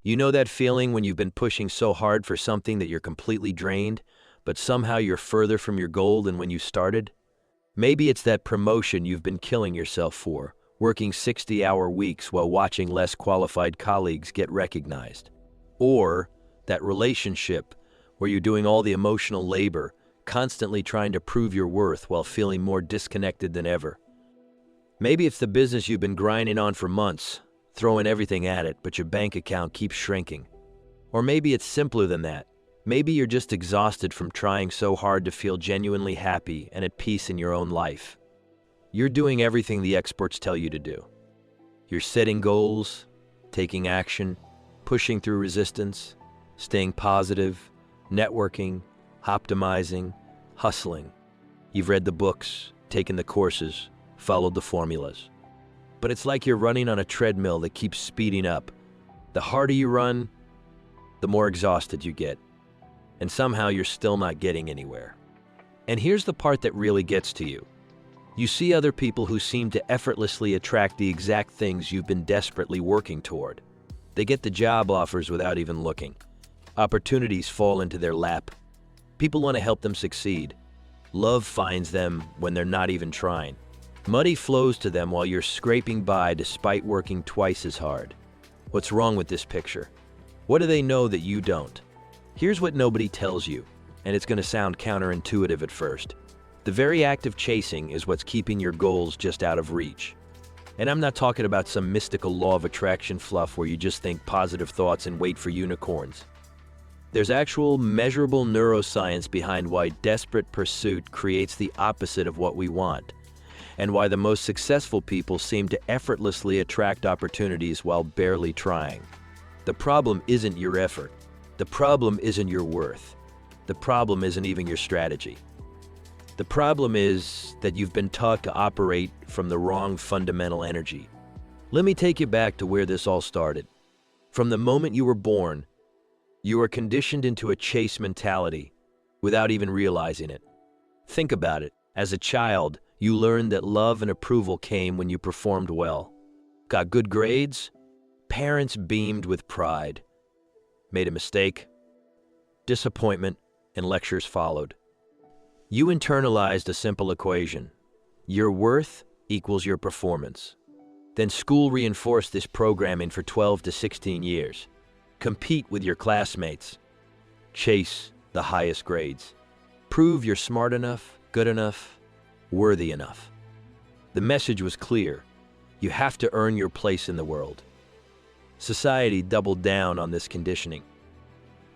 You know that feeling when you've been pushing so hard for something that you're completely drained, but somehow you're further from your goal than when you started? Maybe it's that promotion you've been killing yourself for, working 60-hour weeks while watching less qualified colleagues get recognized. Or that relationship where you're doing all the emotional labor, constantly trying to prove your worth while feeling more disconnected than ever. Maybe it's the business you've been grinding on for months, throwing everything at it, but your bank account keeps shrinking. Or maybe it's simpler than that. Maybe you're just exhausted from trying so hard to feel genuinely happy and at peace in your own life. You're doing everything the experts tell you to do. You're setting goals, taking action, pushing through resistance, staying positive, networking, optimizing, hustling. You've read the books, taken the courses, followed the formulas. But it's like you're running on a treadmill that keeps speeding up. The harder you run, the more exhausted you get. And somehow you're still not getting anywhere. And here's the part that really gets to you. You see other people who seem to effortlessly attract the exact things you've been desperately working toward. They get the job offers without even looking. Opportunities fall into their lap. People want to help them succeed. Love finds them when they're not even trying. Money flows to them while you're scraping by despite working twice as hard. What's wrong with this picture? What do they know that you don't? Here's what nobody tells you, and it's going to sound counterintuitive at first. The very act of chasing is what's keeping your goals just out of reach. And I'm not talking about some mystical law of attraction fluff where you just think positive thoughts and wait for unicorns. There's actual measurable neuroscience behind why desperate pursuit creates the opposite of what we want, and why the most successful people seem to effortlessly attract opportunities while barely trying. The problem isn't your effort. The problem isn't your worth. The problem isn't even your strategy. The problem is that you've been taught to operate from the wrong fundamental energy. Let me take you back to where this all started. From the moment you were born, you were conditioned into a chase mentality without even realizing it. Think about it. As a child, you learned that love and approval came when you performed well. Got good grades? Parents beamed with pride. Made a mistake? Disappointment and lectures followed. You internalized a simple equation. Your worth equals your performance. Then school reinforced this programming for 12 to 16 years. Compete with your classmates. Chase the highest grades. Prove you're smart enough, good enough, worthy enough. The message was clear. You have to earn your place in the world. Society doubled down on this conditioning.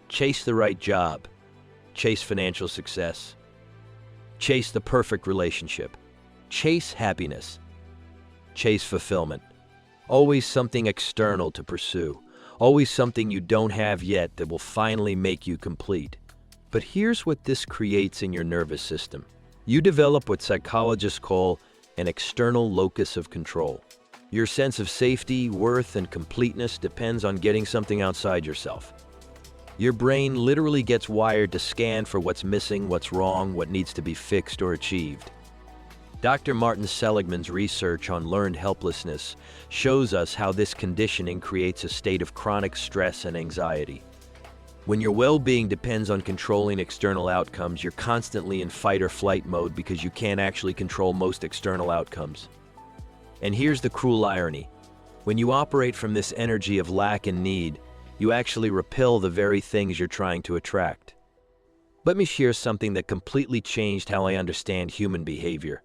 Chase the right job. Chase financial success. Chase the perfect relationship. Chase happiness. Chase fulfillment. Always something external to pursue. Always something you don't have yet that will finally make you complete. But here's what this creates in your nervous system. You develop what psychologists call an external locus of control. Your sense of safety, worth, and completeness depends on getting something outside yourself. Your brain literally gets wired to scan for what's missing, what's wrong, what needs to be fixed or achieved. Dr. Martin Seligman's research on learned helplessness shows us how this conditioning creates a state of chronic stress and anxiety. When your well-being depends on controlling external outcomes, you're constantly in fight or flight mode because you can't actually control most external outcomes. And here's the cruel irony. When you operate from this energy of lack and need, you actually repel the very things you're trying to attract. Let me share something that completely changed how I understand human behavior.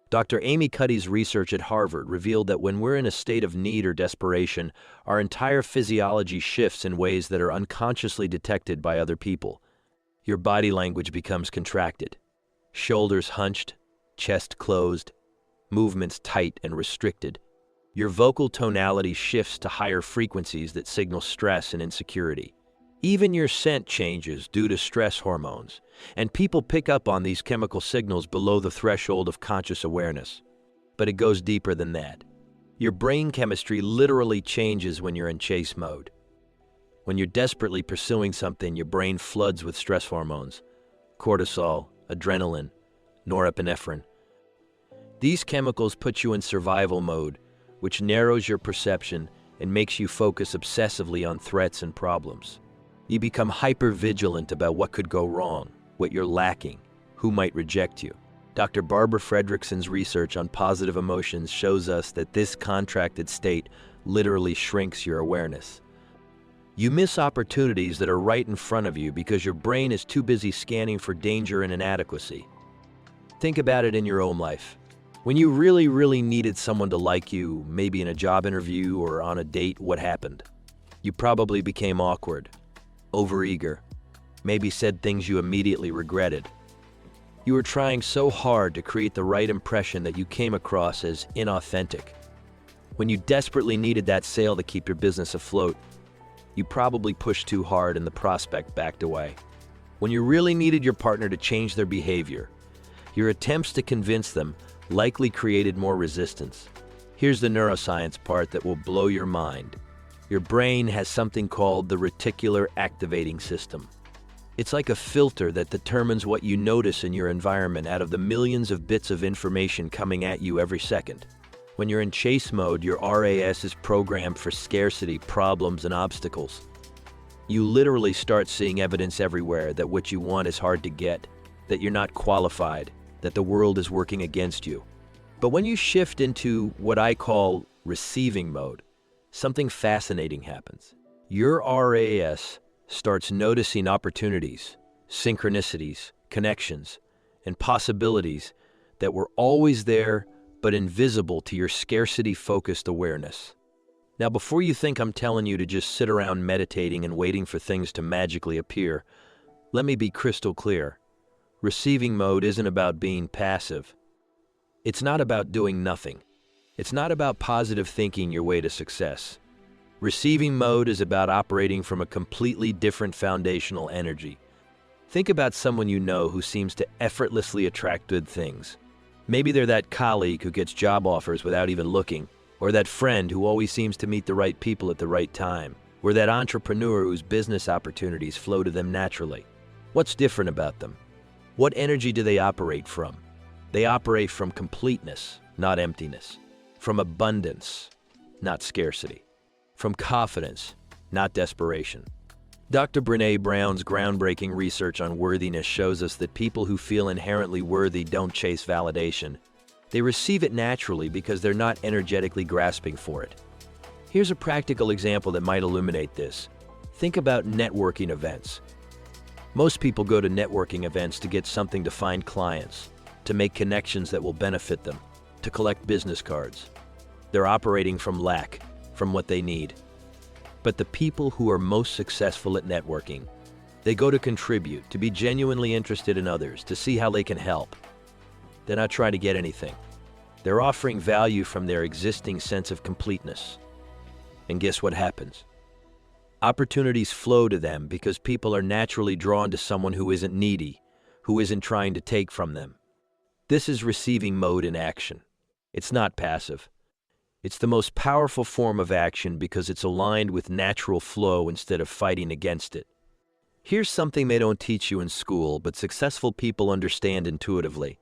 Dr. Amy Cuddy's research at Harvard revealed that when we're in a state of need or desperation, our entire physiology shifts in ways that are unconsciously detected by other people. Your body language becomes contracted. Shoulders hunched, chest closed, movements tight and restricted. Your vocal tonality shifts to higher frequencies that signal stress and insecurity. Even your scent changes due to stress hormones, and people pick up on these chemical signals below the threshold of conscious awareness. But it goes deeper than that. Your brain chemistry literally changes when you're in chase mode. When you're desperately pursuing something, your brain floods with stress hormones, cortisol, adrenaline, norepinephrine. These chemicals put you in survival mode, which narrows your perception and makes you focus obsessively on threats and problems. You become hyper-vigilant about what could go wrong, what you're lacking, who might reject you. Dr. Barbara Fredrickson's research on positive emotions shows us that this contracted state literally shrinks your awareness. You miss opportunities that are right in front of you because your brain is too busy scanning for danger and inadequacy. Think about it in your own life. When you really needed someone to like you, maybe in a job interview or on a date, what happened? You probably became awkward, overeager, maybe said things you immediately regretted. You were trying so hard to create the right impression that you came across as inauthentic. When you desperately needed that sale to keep your business afloat, you probably pushed too hard and the prospect backed away. When you really needed your partner to change their behavior, your attempts to convince them likely created more resistance. Here's the neuroscience part that will blow your mind. Your brain has something called the reticular activating system. It's like a filter that determines what you notice in your environment out of the millions of bits of information coming at you every second. When you're in chase mode, your RAS is programmed for scarcity, problems, and obstacles. You literally start seeing evidence everywhere that what you want is hard to get, that you're not qualified, that the world is working against you. But when you shift into what I call receiving mode, something fascinating happens. Your RAS starts noticing opportunities, synchronicities, connections, and possibilities that were always there but invisible to your scarcity-focused awareness. Now, before you think I'm telling you to just sit around meditating and waiting for things to magically appear, let me be crystal clear. Receiving mode isn't about being passive. It's not about doing nothing. It's not about positive thinking your way to success. Receiving mode is about operating from a completely different foundational energy. Think about someone you know who seems to effortlessly attract good things. Maybe they're that colleague who gets job offers without even looking, or that friend who always seems to meet the right people at the right time, or that entrepreneur whose business opportunities flow to them naturally. What's different about them? What energy do they operate from? They operate from completeness, not emptiness. From abundance, not scarcity. From confidence, not desperation. Dr. Brené Brown's groundbreaking research on worthiness shows us that people who feel inherently worthy don't chase validation. They receive it naturally because they're not energetically grasping for it. Here's a practical example that might illuminate this. Think about networking events. Most people go to networking events to get something, to find clients, to make connections that will benefit them, to collect business cards. They're operating from lack, from what they need. But the people who are most successful at networking, they go to contribute, to be genuinely interested in others, to see how they can help. They're not trying to get anything. They're offering value from their existing sense of completeness. And guess what happens? Opportunities flow to them because people are naturally drawn to someone who isn't needy, who isn't trying to take from them. This is receiving mode in action. It's not passive. It's the most powerful form of action because it's aligned with natural flow instead of fighting against it. Here's something they don't teach you in school, but successful people understand intuitively.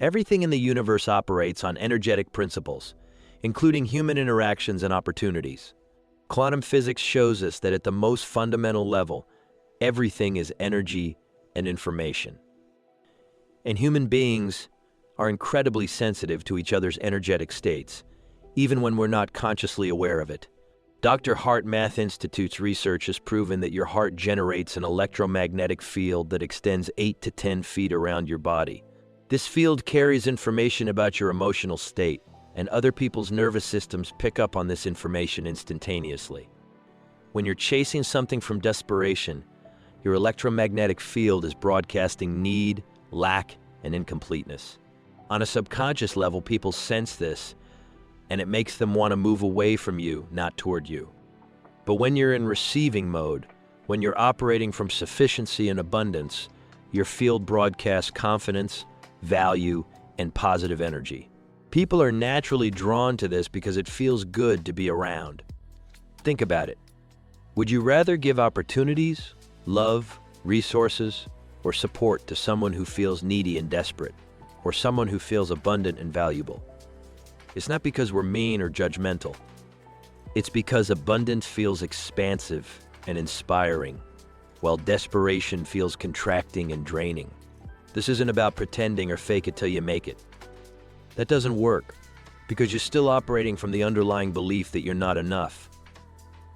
Everything in the universe operates on energetic principles, including human interactions and opportunities. Quantum physics shows us that at the most fundamental level, everything is energy and information. And human beings are incredibly sensitive to each other's energetic states, even when we're not consciously aware of it. Dr. Heart Math Institute's research has proven that your heart generates an electromagnetic field that extends 8 to 10 feet around your body. This field carries information about your emotional state, and other people's nervous systems pick up on this information instantaneously. When you're chasing something from desperation, your electromagnetic field is broadcasting need, lack, and incompleteness. On a subconscious level, people sense this, and it makes them want to move away from you, not toward you. But when you're in receiving mode, when you're operating from sufficiency and abundance, your field broadcasts confidence, value, and positive energy. People are naturally drawn to this because it feels good to be around. Think about it. Would you rather give opportunities, love, resources, or support to someone who feels needy and desperate, or someone who feels abundant and valuable? It's not because we're mean or judgmental. It's because abundance feels expansive and inspiring, while desperation feels contracting and draining. This isn't about pretending or fake it till you make it. That doesn't work, because you're still operating from the underlying belief that you're not enough.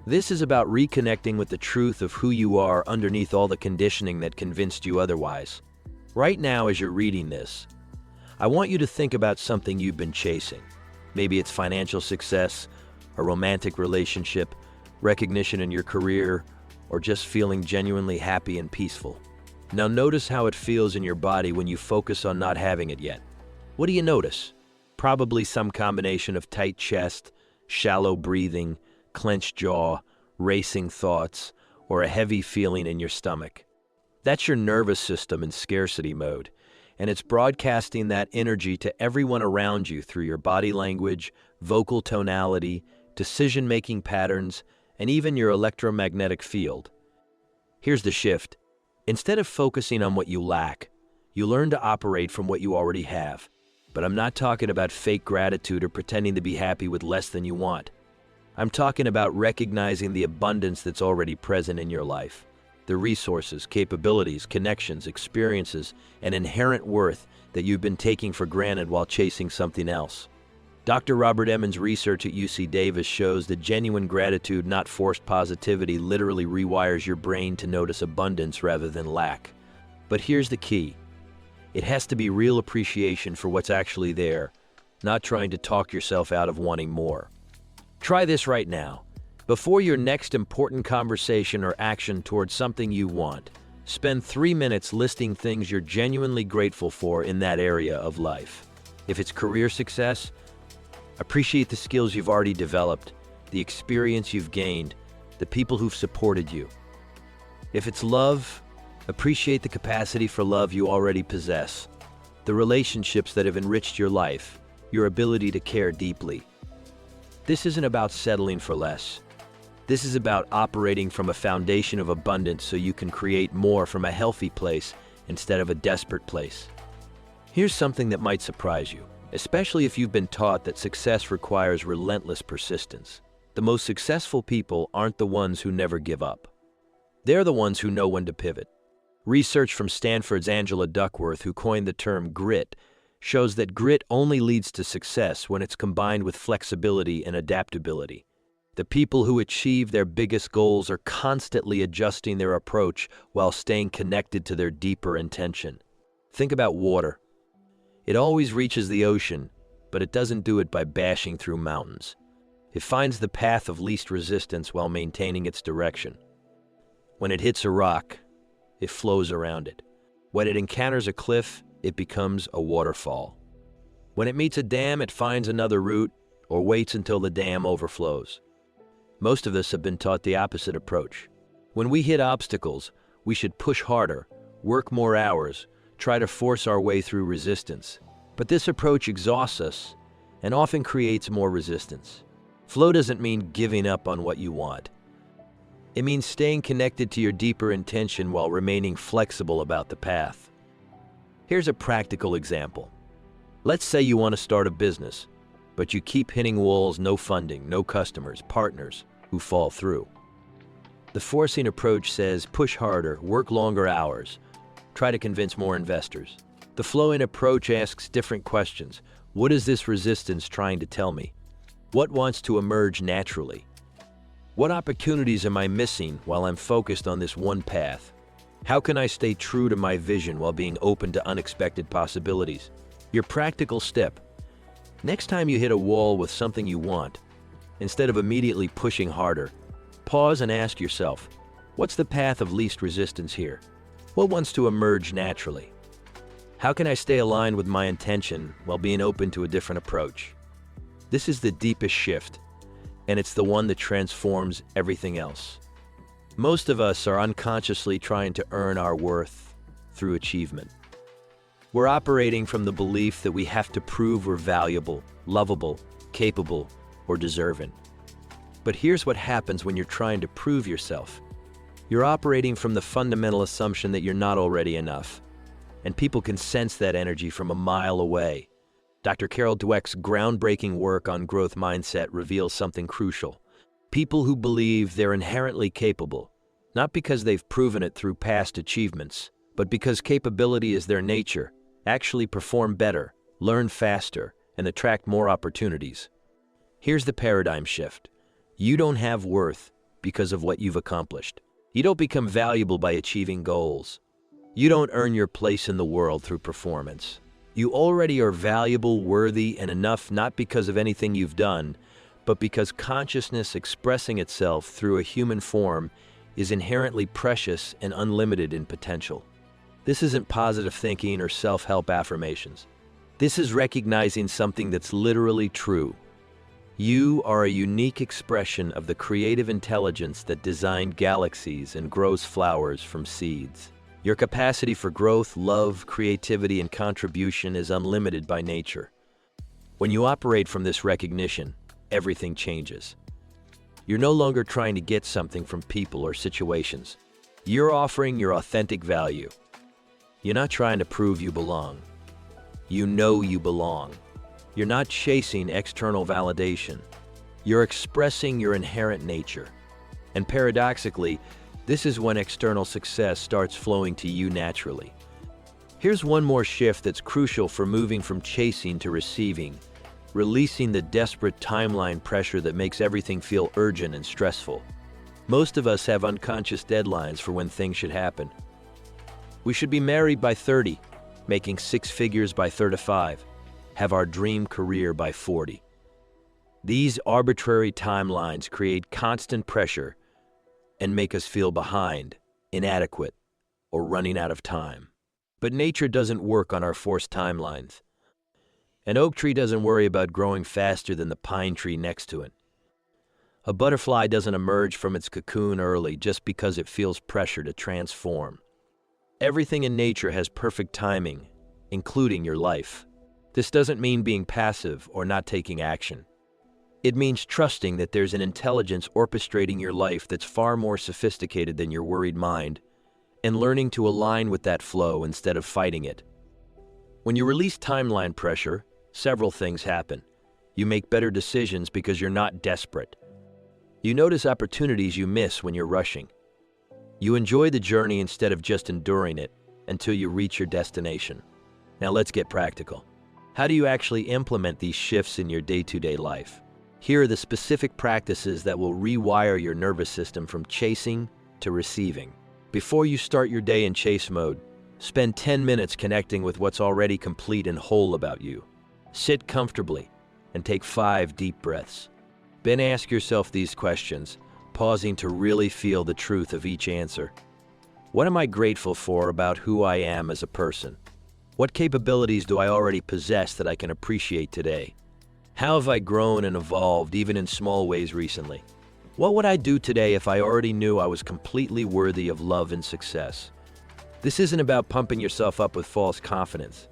This is about reconnecting with the truth of who you are underneath all the conditioning that convinced you otherwise. Right now, as you're reading this, I want you to think about something you've been chasing. Maybe it's financial success, a romantic relationship, recognition in your career, or just feeling genuinely happy and peaceful. Now notice how it feels in your body when you focus on not having it yet. What do you notice? Probably some combination of tight chest, shallow breathing, clenched jaw, racing thoughts, or a heavy feeling in your stomach. That's your nervous system in scarcity mode, and it's broadcasting that energy to everyone around you through your body language, vocal tonality, decision-making patterns, and even your electromagnetic field. Here's the shift. Instead of focusing on what you lack, you learn to operate from what you already have. But I'm not talking about fake gratitude or pretending to be happy with less than you want. I'm talking about recognizing the abundance that's already present in your life. The resources, capabilities, connections, experiences, and inherent worth that you've been taking for granted while chasing something else. Dr. Robert Emmons' research at UC Davis shows that genuine gratitude, not forced positivity, literally rewires your brain to notice abundance rather than lack. But here's the key. It has to be real appreciation for what's actually there, not trying to talk yourself out of wanting more. Try this right now. Before your next important conversation or action towards something you want, spend 3 minutes listing things you're genuinely grateful for in that area of life. If it's career success, appreciate the skills you've already developed, the experience you've gained, the people who've supported you. If it's love, appreciate the capacity for love you already possess, the relationships that have enriched your life, your ability to care deeply. This isn't about settling for less. This is about operating from a foundation of abundance so you can create more from a healthy place instead of a desperate place. Here's something that might surprise you, especially if you've been taught that success requires relentless persistence. The most successful people aren't the ones who never give up. They're the ones who know when to pivot. Research from Stanford's Angela Duckworth, who coined the term grit, shows that grit only leads to success when it's combined with flexibility and adaptability. The people who achieve their biggest goals are constantly adjusting their approach while staying connected to their deeper intention. Think about water. It always reaches the ocean, but it doesn't do it by bashing through mountains. It finds the path of least resistance while maintaining its direction. When it hits a rock, it flows around it. When it encounters a cliff, it becomes a waterfall. When it meets a dam, it finds another route or waits until the dam overflows. Most of us have been taught the opposite approach. When we hit obstacles, we should push harder, work more hours, try to force our way through resistance. But this approach exhausts us and often creates more resistance. Flow doesn't mean giving up on what you want. It means staying connected to your deeper intention while remaining flexible about the path. Here's a practical example. Let's say you want to start a business, but you keep hitting walls, no funding, no customers, partners who fall through. The forcing approach says push harder, work longer hours, try to convince more investors. The flowing approach asks different questions. What is this resistance trying to tell me? What wants to emerge naturally? What opportunities am I missing while I'm focused on this one path? How can I stay true to my vision while being open to unexpected possibilities? Your practical step. Next time you hit a wall with something you want, instead of immediately pushing harder, pause and ask yourself, what's the path of least resistance here? What wants to emerge naturally? How can I stay aligned with my intention while being open to a different approach? This is the deepest shift, and it's the one that transforms everything else. Most of us are unconsciously trying to earn our worth through achievement. We're operating from the belief that we have to prove we're valuable, lovable, capable, or deserving. But here's what happens when you're trying to prove yourself. You're operating from the fundamental assumption that you're not already enough, and people can sense that energy from a mile away. Dr. Carol Dweck's groundbreaking work on growth mindset reveals something crucial. People who believe they're inherently capable, not because they've proven it through past achievements, but because capability is their nature, actually perform better, learn faster, and attract more opportunities. Here's the paradigm shift. You don't have worth because of what you've accomplished. You don't become valuable by achieving goals. You don't earn your place in the world through performance. You already are valuable, worthy, and enough not because of anything you've done, but because consciousness expressing itself through a human form is inherently precious and unlimited in potential. This isn't positive thinking or self-help affirmations. This is recognizing something that's literally true. You are a unique expression of the creative intelligence that designed galaxies and grows flowers from seeds. Your capacity for growth, love, creativity, and contribution is unlimited by nature. When you operate from this recognition, everything changes. You're no longer trying to get something from people or situations. You're offering your authentic value. You're not trying to prove you belong. You know you belong. You're not chasing external validation. You're expressing your inherent nature. And paradoxically, this is when external success starts flowing to you naturally. Here's one more shift that's crucial for moving from chasing to receiving, releasing the desperate timeline pressure that makes everything feel urgent and stressful. Most of us have unconscious deadlines for when things should happen. We should be married by 30, making 6 figures by 35, have our dream career by 40. These arbitrary timelines create constant pressure and make us feel behind, inadequate, or running out of time. But nature doesn't work on our forced timelines. An oak tree doesn't worry about growing faster than the pine tree next to it. A butterfly doesn't emerge from its cocoon early just because it feels pressure to transform. Everything in nature has perfect timing, including your life. This doesn't mean being passive or not taking action. It means trusting that there's an intelligence orchestrating your life that's far more sophisticated than your worried mind, and learning to align with that flow instead of fighting it. When you release timeline pressure, several things happen. You make better decisions because you're not desperate. You notice opportunities you miss when you're rushing. You enjoy the journey instead of just enduring it until you reach your destination. Now let's get practical. How do you actually implement these shifts in your day-to-day life? Here are the specific practices that will rewire your nervous system from chasing to receiving. Before you start your day in chase mode, spend 10 minutes connecting with what's already complete and whole about you. Sit comfortably and take 5 deep breaths. Then ask yourself these questions, pausing to really feel the truth of each answer. What am I grateful for about who I am as a person? What capabilities do I already possess that I can appreciate today? How have I grown and evolved even in small ways recently? What would I do today if I already knew I was completely worthy of love and success? This isn't about pumping yourself up with false confidence.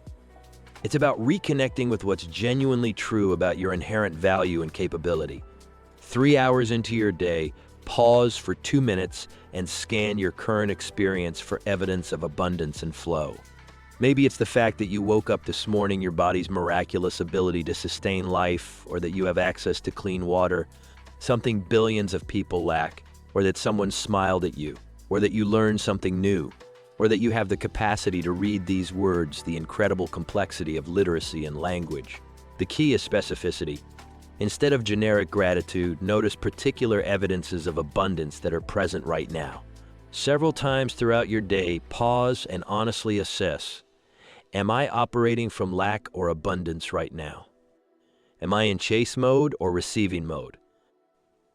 It's about reconnecting with what's genuinely true about your inherent value and capability. 3 hours into your day, pause for 2 minutes and scan your current experience for evidence of abundance and flow. Maybe it's the fact that you woke up this morning, your body's miraculous ability to sustain life, or that you have access to clean water, something billions of people lack, or that someone smiled at you, or that you learned something new, or that you have the capacity to read these words, the incredible complexity of literacy and language. The key is specificity. Instead of generic gratitude, notice particular evidences of abundance that are present right now. Several times throughout your day, pause and honestly assess, am I operating from lack or abundance right now? Am I in chase mode or receiving mode?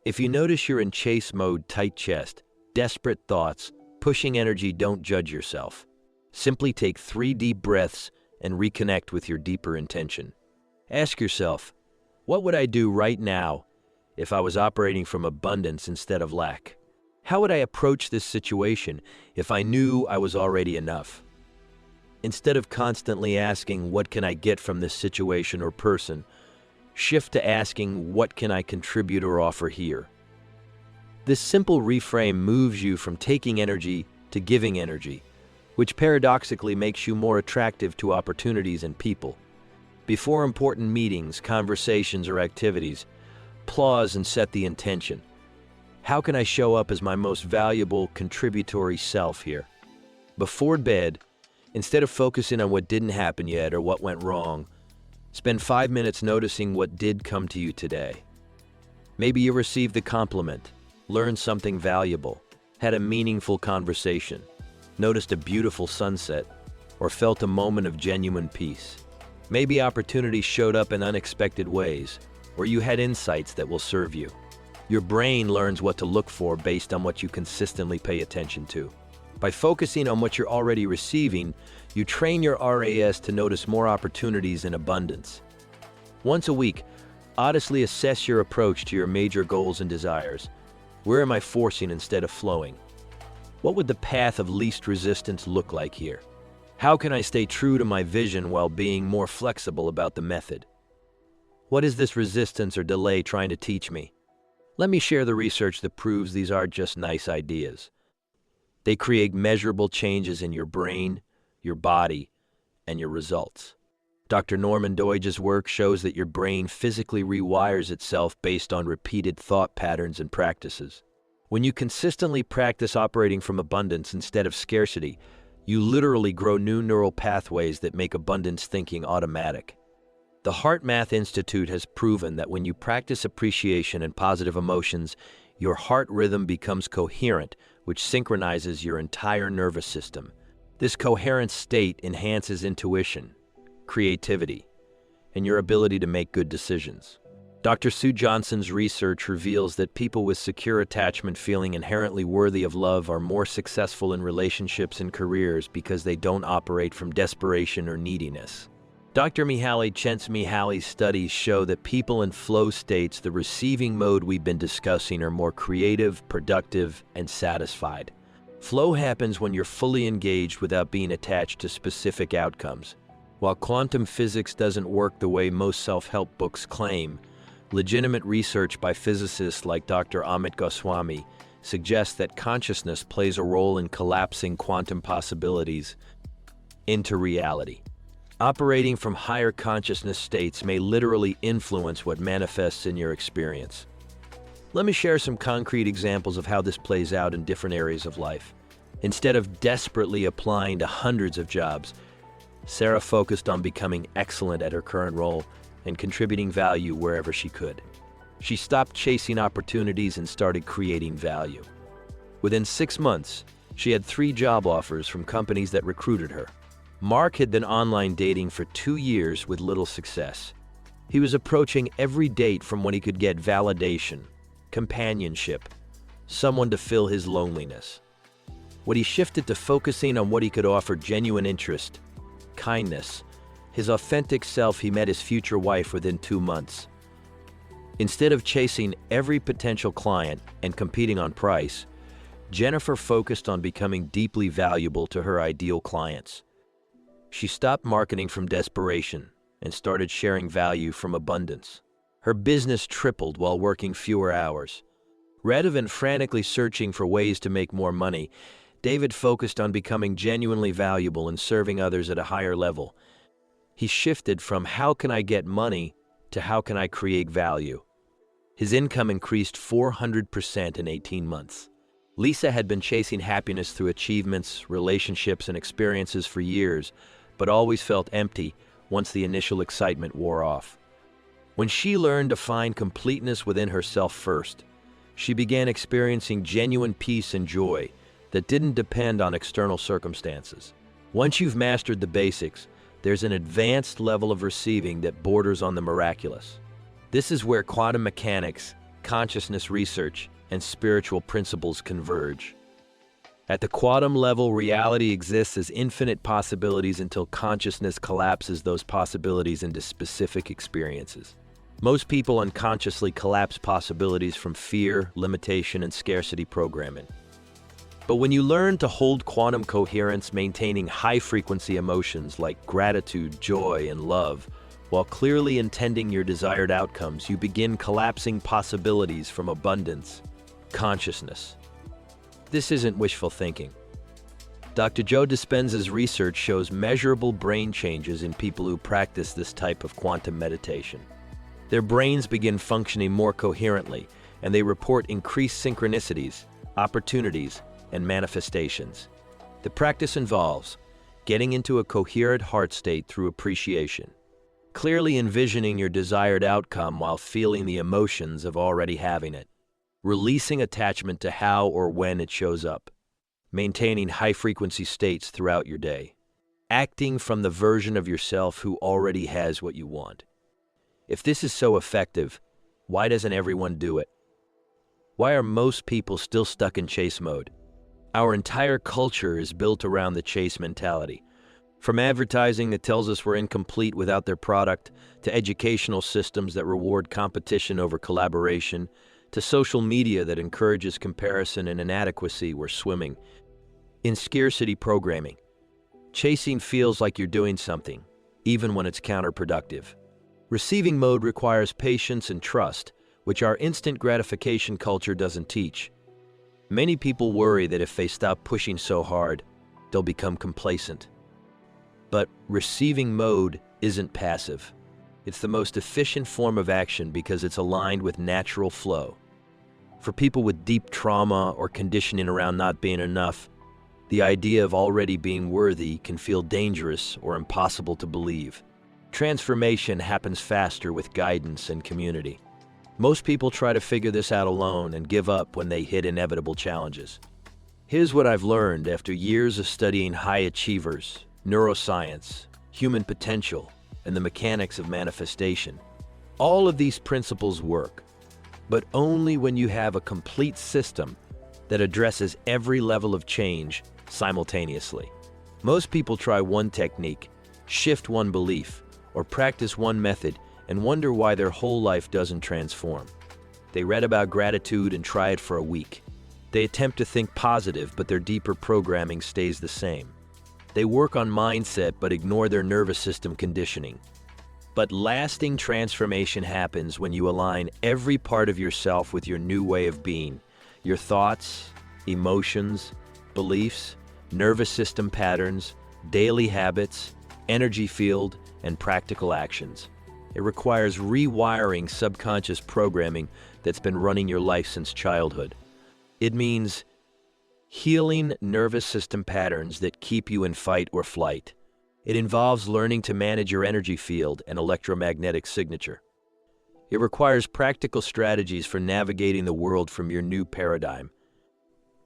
If you notice you're in chase mode, tight chest, desperate thoughts, pushing energy, don't judge yourself. Simply take 3 deep breaths and reconnect with your deeper intention. Ask yourself, what would I do right now if I was operating from abundance instead of lack? How would I approach this situation if I knew I was already enough? Instead of constantly asking, what can I get from this situation or person, shift to asking, what can I contribute or offer here? This simple reframe moves you from taking energy to giving energy, which paradoxically makes you more attractive to opportunities and people. Before important meetings, conversations, or activities, pause and set the intention. How can I show up as my most valuable contributory self here? Before bed, instead of focusing on what didn't happen yet or what went wrong, spend 5 minutes noticing what did come to you today. Maybe you received a compliment, learned something valuable, had a meaningful conversation, noticed a beautiful sunset, or felt a moment of genuine peace. Maybe opportunities showed up in unexpected ways, or you had insights that will serve you. Your brain learns what to look for based on what you consistently pay attention to. By focusing on what you're already receiving, you train your RAS to notice more opportunities in abundance. Once a week, honestly assess your approach to your major goals and desires. Where am I forcing instead of flowing? What would the path of least resistance look like here? How can I stay true to my vision while being more flexible about the method? What is this resistance or delay trying to teach me? Let me share the research that proves these aren't just nice ideas. They create measurable changes in your brain, your body, and your results. Dr. Norman Doidge's work shows that your brain physically rewires itself based on repeated thought patterns and practices. When you consistently practice operating from abundance instead of scarcity, you literally grow new neural pathways that make abundance thinking automatic. The Heart Math Institute has proven that when you practice appreciation and positive emotions, your heart rhythm becomes coherent, which synchronizes your entire nervous system. This coherent state enhances intuition, creativity, and your ability to make good decisions. Dr. Sue Johnson's research reveals that people with secure attachment feeling inherently worthy of love are more successful in relationships and careers because they don't operate from desperation or neediness. Dr. Mihaly Csikszentmihalyi's studies show that people in flow states, the receiving mode we've been discussing, are more creative, productive, and satisfied. Flow happens when you're fully engaged without being attached to specific outcomes. While quantum physics doesn't work the way most self-help books claim, legitimate research by physicists like Dr. Amit Goswami suggests that consciousness plays a role in collapsing quantum possibilities into reality. Operating from higher consciousness states may literally influence what manifests in your experience. Let me share some concrete examples of how this plays out in different areas of life. Instead of desperately applying to hundreds of jobs, Sarah focused on becoming excellent at her current role and contributing value wherever she could. She stopped chasing opportunities and started creating value. Within 6 months, she had 3 job offers from companies that recruited her. Mark had been online dating for 2 years with little success. He was approaching every date from when he could get validation, companionship, someone to fill his loneliness. When he shifted to focusing on what he could offer: genuine interest, kindness, his authentic self, he met his future wife within 2 months. Instead of chasing every potential client and competing on price, Jennifer focused on becoming deeply valuable to her ideal clients. She stopped marketing from desperation and started sharing value from abundance. Her business tripled while working fewer hours. Rather than frantically searching for ways to make more money, David focused on becoming genuinely valuable and serving others at a higher level. He shifted from "how can I get money" to "how can I create value." His income increased 400% in 18 months. Lisa had been chasing happiness through achievements, relationships, and experiences for years, but always felt empty once the initial excitement wore off. When she learned to find completeness within herself first, she began experiencing genuine peace and joy that didn't depend on external circumstances. Once you've mastered the basics, there's an advanced level of receiving that borders on the miraculous. This is where quantum mechanics, consciousness research, and spiritual principles converge. At the quantum level, reality exists as infinite possibilities until consciousness collapses those possibilities into specific experiences. Most people unconsciously collapse possibilities from fear, limitation, and scarcity programming. But when you learn to hold quantum coherence, maintaining high-frequency emotions like gratitude, joy, and love, while clearly intending your desired outcomes, you begin collapsing possibilities from abundance, consciousness. This isn't wishful thinking. Dr. Joe Dispenza's research shows measurable brain changes in people who practice this type of quantum meditation. Their brains begin functioning more coherently, and they report increased synchronicities, opportunities, and manifestations. The practice involves getting into a coherent heart state through appreciation, clearly envisioning your desired outcome while feeling the emotions of already having it, releasing attachment to how or when it shows up, maintaining high-frequency states throughout your day, acting from the version of yourself who already has what you want. If this is so effective, why doesn't everyone do it? Why are most people still stuck in chase mode? Our entire culture is built around the chase mentality. From advertising that tells us we're incomplete without their product, to educational systems that reward competition over collaboration, to social media that encourages comparison and inadequacy, we're swimming in scarcity programming. Chasing feels like you're doing something, even when it's counterproductive. Receiving mode requires patience and trust, which our instant gratification culture doesn't teach. Many people worry that if they stop pushing so hard, they'll become complacent. But receiving mode isn't passive. It's the most efficient form of action because it's aligned with natural flow. For people with deep trauma or conditioning around not being enough, the idea of already being worthy can feel dangerous or impossible to believe. Transformation happens faster with guidance and community. Most people try to figure this out alone and give up when they hit inevitable challenges. Here's what I've learned after years of studying high achievers, neuroscience, human potential, and the mechanics of manifestation. All of these principles work, but only when you have a complete system that addresses every level of change simultaneously. Most people try one technique, shift one belief, or practice one method and wonder why their whole life doesn't transform. They read about gratitude and try it for a week. They attempt to think positive, but their deeper programming stays the same. They work on mindset but ignore their nervous system conditioning. But lasting transformation happens when you align every part of yourself with your new way of being. Your thoughts, emotions, beliefs, nervous system patterns, daily habits, energy field, and practical actions. It requires rewiring subconscious programming that's been running your life since childhood. It means healing nervous system patterns that keep you in fight or flight. It involves learning to manage your energy field and electromagnetic signature. It requires practical strategies for navigating the world from your new paradigm.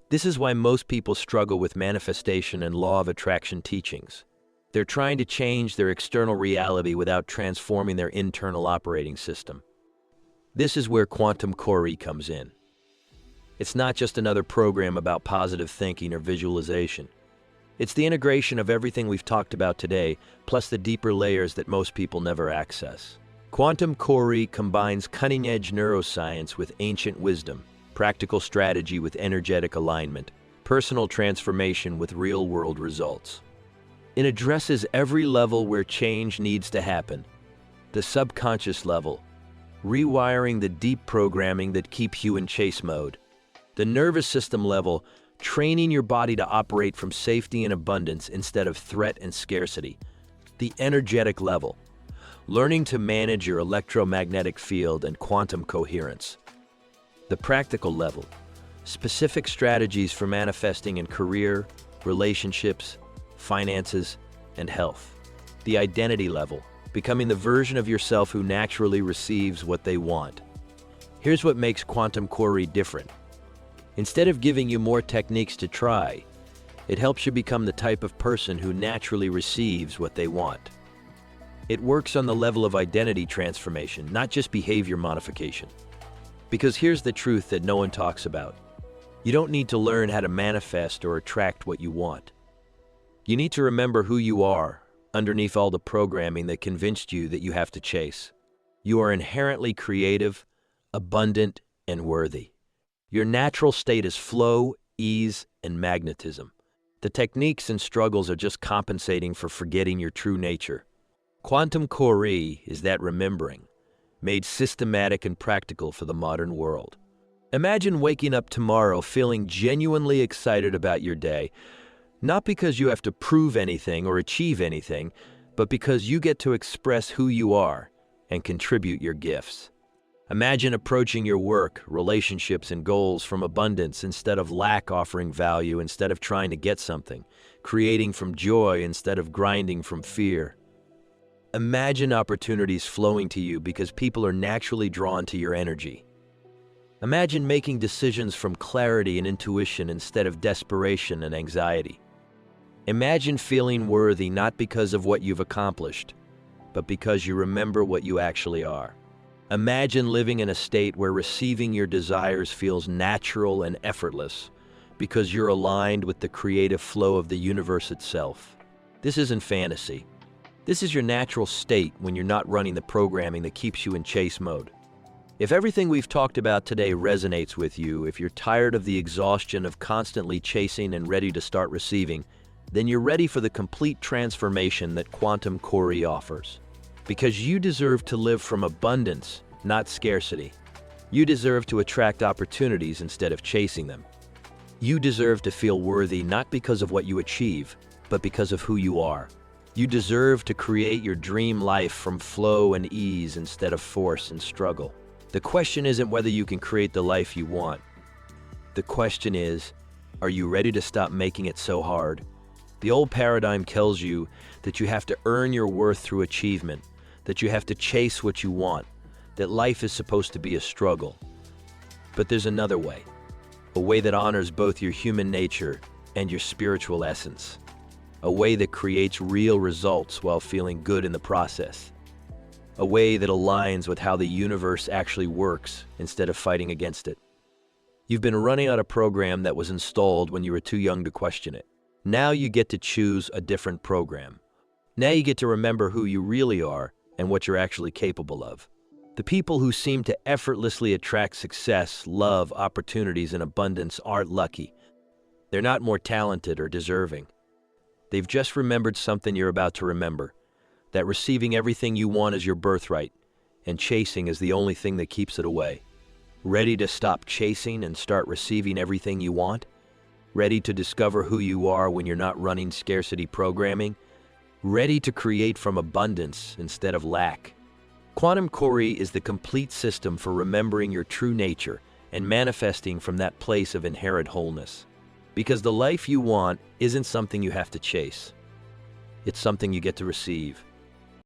This is why most people struggle with manifestation and law of attraction teachings. They're trying to change their external reality without transforming their internal operating system. This is where quantum Core comes in. It's not just another program about positive thinking or visualization. It's the integration of everything we've talked about today, plus the deeper layers that most people never access. Quantum Core combines cutting-edge neuroscience with ancient wisdom, practical strategy with energetic alignment, personal transformation with real-world results. It addresses every level where change needs to happen. The subconscious level, rewiring the deep programming that keeps you in chase mode. The nervous system level, training your body to operate from safety and abundance instead of threat and scarcity. The energetic level, learning to manage your electromagnetic field and quantum coherence. The practical level, specific strategies for manifesting in career, relationships, finances, and health. The identity level, becoming the version of yourself who naturally receives what they want. Here's what makes Quantum Core different. Instead of giving you more techniques to try, it helps you become the type of person who naturally receives what they want. It works on the level of identity transformation, not just behavior modification. Because here's the truth that no one talks about. You don't need to learn how to manifest or attract what you want. You need to remember who you are underneath all the programming that convinced you that you have to chase. You are inherently creative, abundant, and worthy. Your natural state is flow, ease, and magnetism. The techniques and struggles are just compensating for forgetting your true nature. Quantum Core is that remembering, made systematic and practical for the modern world. Imagine waking up tomorrow feeling genuinely excited about your day, not because you have to prove anything or achieve anything, but because you get to express who you are and contribute your gifts. Imagine approaching your work, relationships, and goals from abundance instead of lack, offering value instead of trying to get something, creating from joy instead of grinding from fear. Imagine opportunities flowing to you because people are naturally drawn to your energy. Imagine making decisions from clarity and intuition instead of desperation and anxiety. Imagine feeling worthy not because of what you've accomplished, but because you remember what you actually are. Imagine living in a state where receiving your desires feels natural and effortless because you're aligned with the creative flow of the universe itself. This isn't fantasy. This is your natural state when you're not running the programming that keeps you in chase mode. If everything we've talked about today resonates with you, if you're tired of the exhaustion of constantly chasing and ready to start receiving, then you're ready for the complete transformation that Quantum Cori offers. Because you deserve to live from abundance, not scarcity. You deserve to attract opportunities instead of chasing them. You deserve to feel worthy not because of what you achieve, but because of who you are. You deserve to create your dream life from flow and ease instead of force and struggle. The question isn't whether you can create the life you want. The question is, are you ready to stop making it so hard? The old paradigm tells you that you have to earn your worth through achievement, that you have to chase what you want, that life is supposed to be a struggle. But there's another way, a way that honors both your human nature and your spiritual essence, a way that creates real results while feeling good in the process, a way that aligns with how the universe actually works instead of fighting against it. You've been running on a program that was installed when you were too young to question it. Now you get to choose a different program. Now you get to remember who you really are and what you're actually capable of. The people who seem to effortlessly attract success, love, opportunities, and abundance aren't lucky. They're not more talented or deserving. They've just remembered something you're about to remember, that receiving everything you want is your birthright, and chasing is the only thing that keeps it away. Ready to stop chasing and start receiving everything you want? Ready to discover who you are when you're not running scarcity programming? Ready to create from abundance instead of lack? Quantum Cori is the complete system for remembering your true nature and manifesting from that place of inherent wholeness. Because the life you want isn't something you have to chase. It's something you get to receive.